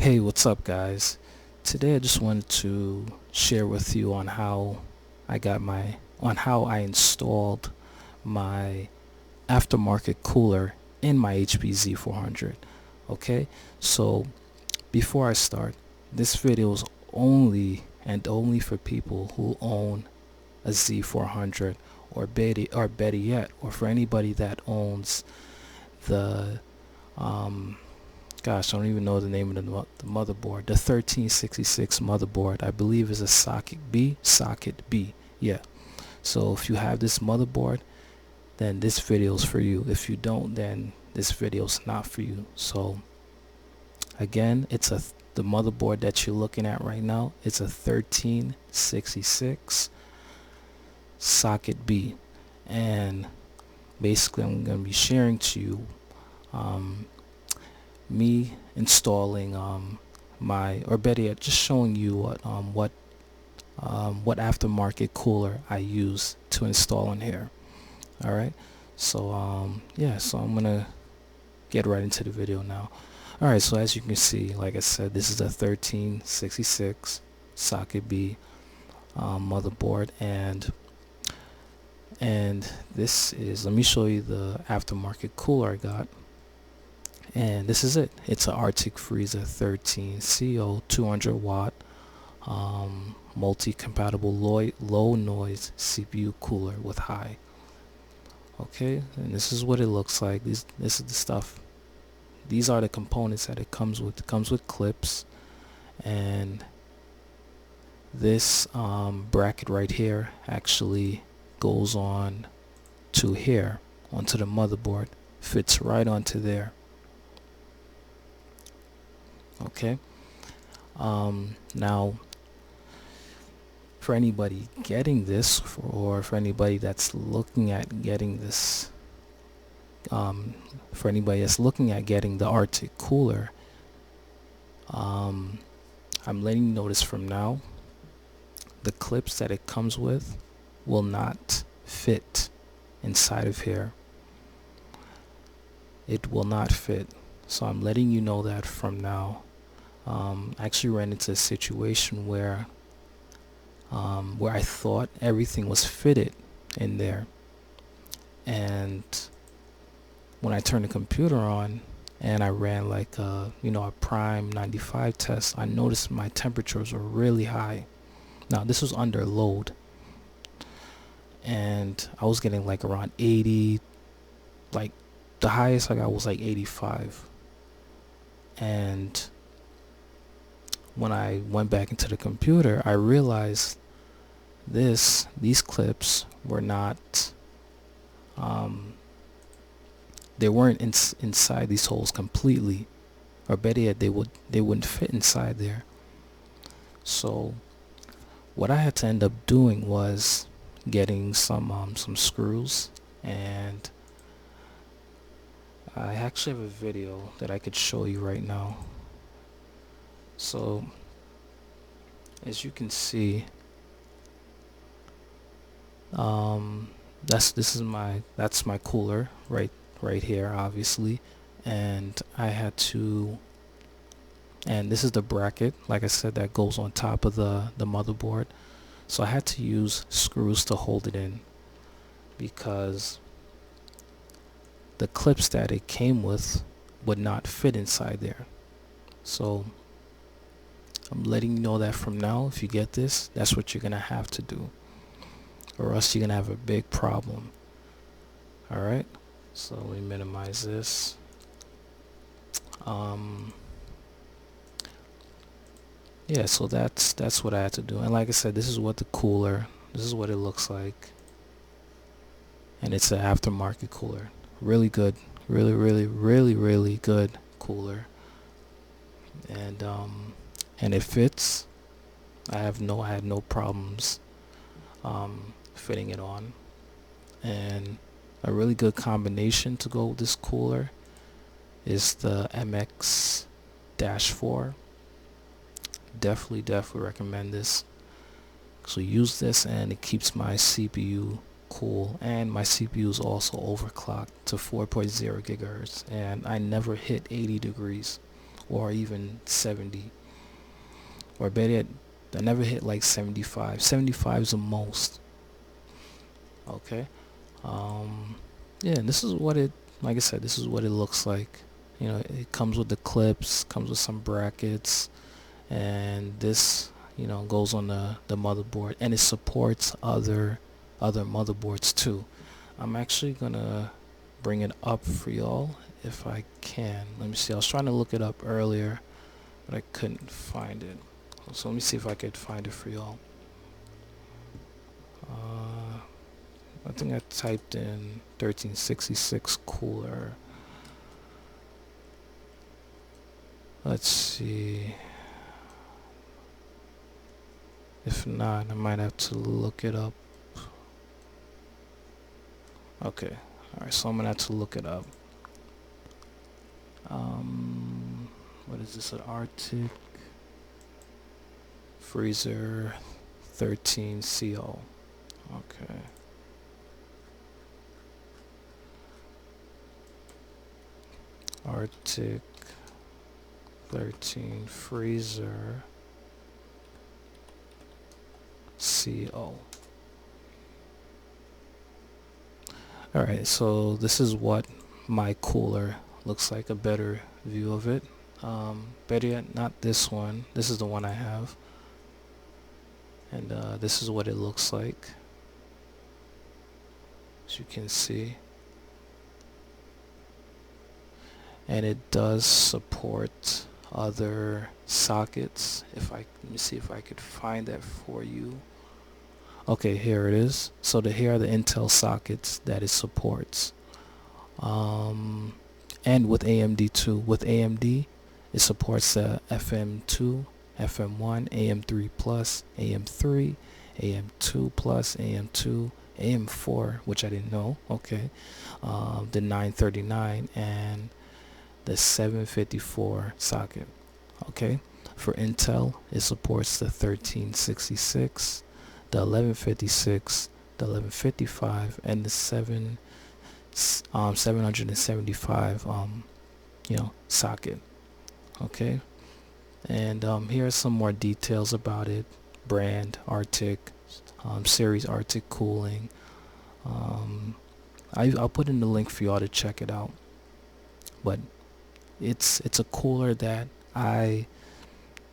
Hey, what's up, guys? Today I just wanted to share with you on how I installed my aftermarket cooler in my HP Z400. Okay, so before I start, this video is only and only for people who own a Z400, or better yet, or for anybody that owns the um, gosh, I don't even know the name of the motherboard. The 1366 motherboard, I believe, is a socket B. Yeah. So if you have this motherboard, then this video is for you. If you don't, then this video is not for you. So again, the motherboard that you're looking at right now. It's a 1366 socket B, and basically I'm going to be sharing to you me installing or better yet, just showing you what aftermarket cooler I use to install in here. All right, so yeah, so I'm gonna get right into the video now. All right, so as you can see, like I said, this is a 1366 socket B motherboard, and this is, let me show you the aftermarket cooler I got. And this is it. It's an Artic Freezer 13 CO 200 watt multi-compatible low noise CPU cooler with high. Okay, and this is what it looks like. This is the stuff. These are the components that it comes with. It comes with clips, and this bracket right here actually goes on to here, onto the motherboard. Fits right onto there. Okay, now for anybody getting this, or for anybody that's looking at getting this, for anybody that's looking at getting the Artic cooler, I'm letting you know this from now. The clips that it comes with will not fit inside of here. It will not fit. So I'm letting you know that from now. I actually ran into a situation where I thought everything was fitted in there, and when I turned the computer on and I ran like a prime 95 test, I noticed my temperatures were really high. Now this was under load, and I was getting like around 80, like the highest I got was like 85. And when I went back into the computer, I realized these clips were not, they weren't inside these holes completely, or better yet, they wouldn't fit inside there. So what I had to end up doing was getting some screws, and I actually have a video that I could show you right now. So as you can see, that's my cooler right here, obviously, and and this is the bracket, like I said, that goes on top of the motherboard. So I had to use screws to hold it in, because the clips that it came with would not fit inside there. So I'm letting you know that from now. If you get this, that's what you're gonna have to do, or else you're gonna have a big problem. Alright, so let me minimize this. Yeah, so that's what I had to do. And like I said, this is what it looks like, and it's an aftermarket cooler. Really good, really good cooler, and it fits. I had no problems fitting it on. And a really good combination to go with this cooler is the MX-4. Definitely recommend this. So use this, and it keeps my CPU cool, and my CPU is also overclocked to 4.0 gigahertz, and I never hit 80 degrees or even 70, or better yet, I never hit like 75. 75 is the most. Okay. um yeah, and this is what it, like I said, this is what it looks like. It comes with the clips, comes with some brackets, and this, goes on the motherboard, and it supports other motherboards too. I'm actually gonna bring it up for y'all if I can. Let me see. I was trying to look it up earlier, but I couldn't find it. So let me see if I could find it for y'all. I think I typed in 1366 cooler. Let's see. If not, I might have to look it up. Okay. Alright, so I'm gonna have to look it up. What is this? An Artic freezer 13CO. Okay. Artic 13 freezer CO. Alright, so this is what my cooler looks like, a better view of it. Better yet, not this one. This is the one I have. And this is what it looks like, as you can see. And it does support other sockets. Let me see if I could find that for you. Okay, here it is. So here are the Intel sockets that it supports. And with AMD too. With AMD, it supports the FM2, FM1, AM3 plus, AM3, AM2 plus, AM2, AM4, which I didn't know. Okay, the 939 and the 754 socket. Okay, for Intel, it supports the 1366, the 1156, the 1155, and the 775 socket. Okay, and here are some more details about it. Brand Artic, series Artic cooling. I'll put in the link for y'all to check it out. But it's a cooler that I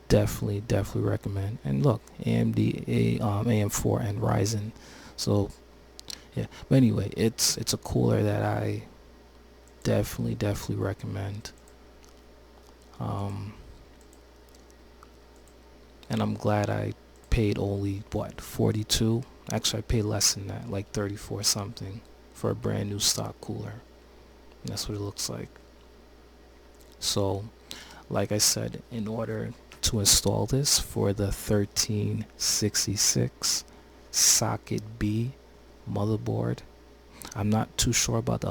definitely recommend. And look, AMD, AM4, and Ryzen. So yeah, but anyway, it's a cooler that I definitely recommend. And I'm glad I paid only 42. Actually, I paid less than that, like 34 something, for a brand new stock cooler. And that's what it looks like. So, like I said, in order to install this for the 1366 socket B motherboard, I'm not too sure about the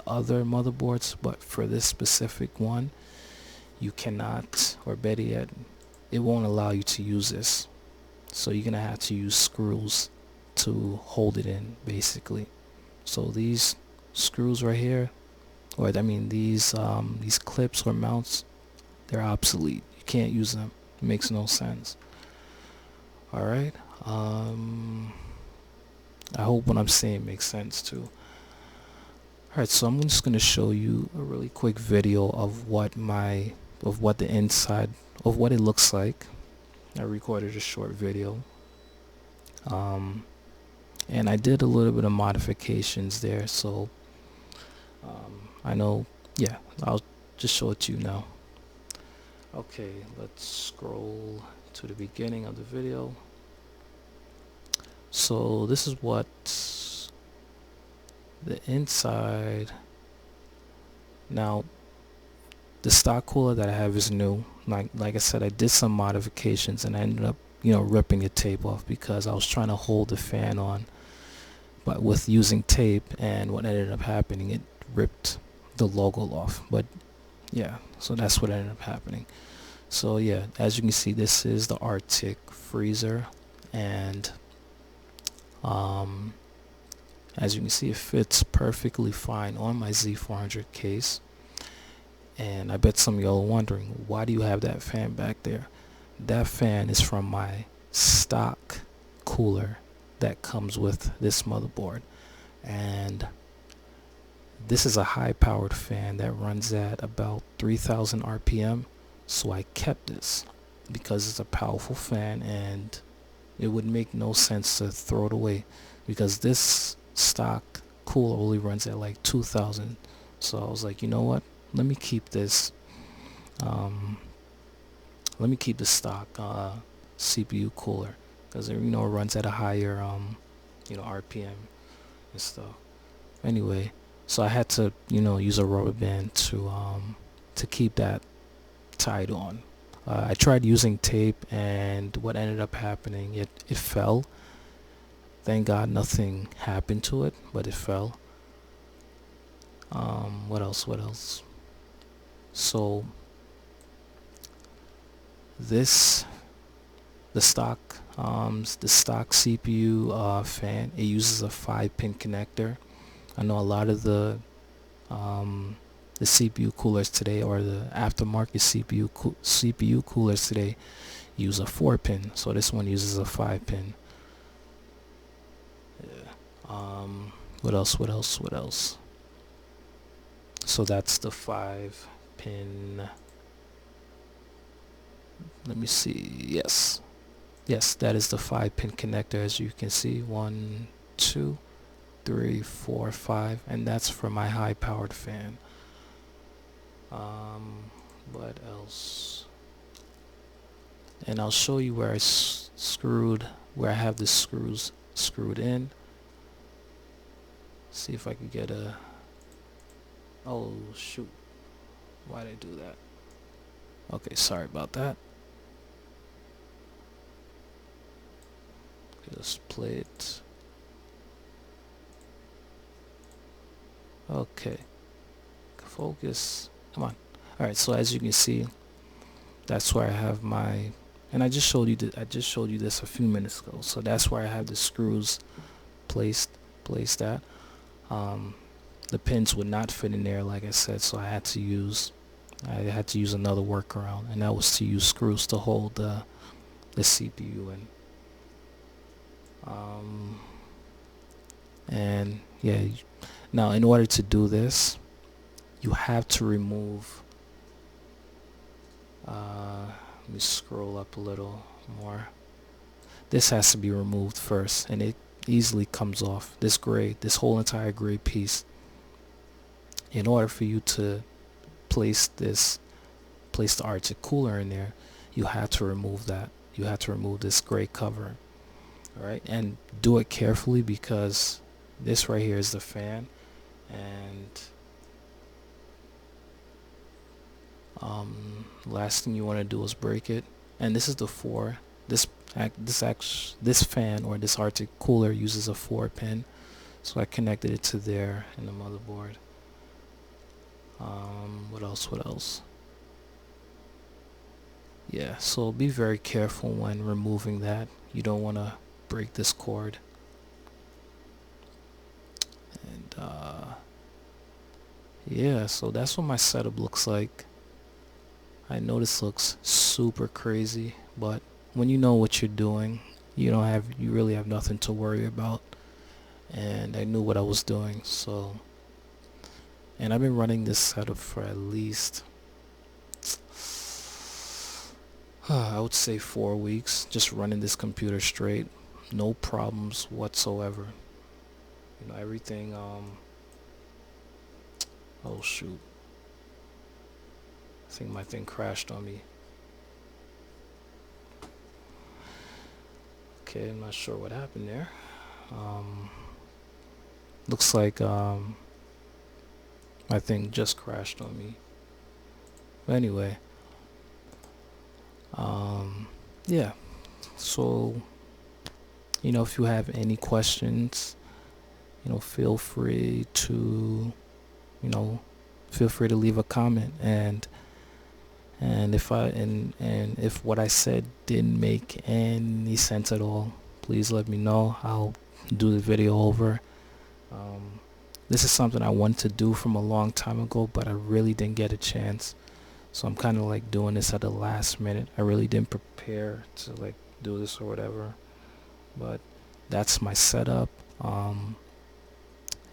other motherboards, but for this specific one, you cannot, or better yet, it won't allow you to use this. So you're gonna have to use screws to hold it in, basically. So these screws right here, or I mean these clips or mounts, they're obsolete. You can't use them. It makes no sense. All right. I hope what I'm saying makes sense too. Alright, so I'm just gonna show you a really quick video of what the inside of what it looks like. I recorded a short video. And I did a little bit of modifications there, so I know, yeah, I'll just show it to you now. Okay, let's scroll to the beginning of the video. So this is what the inside. Now, the stock cooler that I have is new. Like I said, I did some modifications and I ended up, ripping the tape off because I was trying to hold the fan on, but with using tape, and what ended up happening, it ripped the logo off. But yeah, so that's what ended up happening. So yeah, as you can see, this is the Artic freezer, and as you can see, it fits perfectly fine on my Z400 case. And I bet some of y'all are wondering, why do you have that fan back there? That fan is from my stock cooler that comes with this motherboard. And this is a high powered fan that runs at about 3000 RPM. So I kept this because it's a powerful fan, and it would make no sense to throw it away because this stock cooler only runs at like 2000. So I was like, you know what? Let me keep this. Let me keep the stock CPU cooler because it runs at a higher RPM and stuff. Anyway, so I had to use a rubber band to keep that tied on. I tried using tape, and what ended up happening, it fell. Thank God nothing happened to it, but it fell. What else? So this the stock CPU fan, it uses a 5-pin connector. I know a lot of the CPU coolers today, or the aftermarket CPU coolers today, use a 4-pin. So this one uses a 5-pin. Yeah. What else? So that's the 5-pin. Let me see. Yes, that is the 5-pin connector, as you can see. 1, 2, 3, 4, 5, and that's for my high-powered fan. What else? And I'll show you where where I have the screws screwed in. See if I can get a. Oh shoot! Why did I do that? Okay, sorry about that. Just play it. Okay, focus. Come on. All right. So as you can see, that's where I have my. And I just showed you this a few minutes ago. So that's where I have the screws placed at. The pins would not fit in there, like I said, so I had to use another workaround, and that was to use screws to hold the CPU in. And yeah, now in order to do this, you have to remove. Let me scroll up a little more. This has to be removed first, and it easily comes off. This whole entire gray piece. In order for you to place the Artic cooler in there, you have to remove that. You have to remove this gray cover. Alright, and do it carefully because this right here is the fan, and last thing you want to do is break it. And this is this fan, or this Artic cooler, uses a 4-pin, so I connected it to there in the motherboard. What else? Yeah, so be very careful when removing that. You don't want to break this cord. And yeah, so that's what my setup looks like. I know this looks super crazy, but when you know what you're doing, you really have nothing to worry about. And I knew what I was doing, so. And I've been running this setup for at least I would say 4 weeks, just running this computer straight, no problems whatsoever. Everything. Oh shoot! I think my thing crashed on me. Okay, I'm not sure what happened there. Looks like my thing just crashed on me. But anyway, yeah. So, if you have any questions, feel free to, leave a comment. And if if what I said didn't make any sense at all, please let me know. I'll do the video over. This is something I wanted to do from a long time ago, but I really didn't get a chance. So I'm kind of like doing this at the last minute. I really didn't prepare to like do this or whatever. But that's my setup.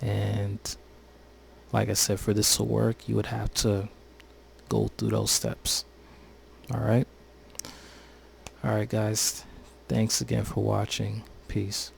And like I said, for this to work, you would have to go through those steps. Alright? Alright guys, thanks again for watching. Peace.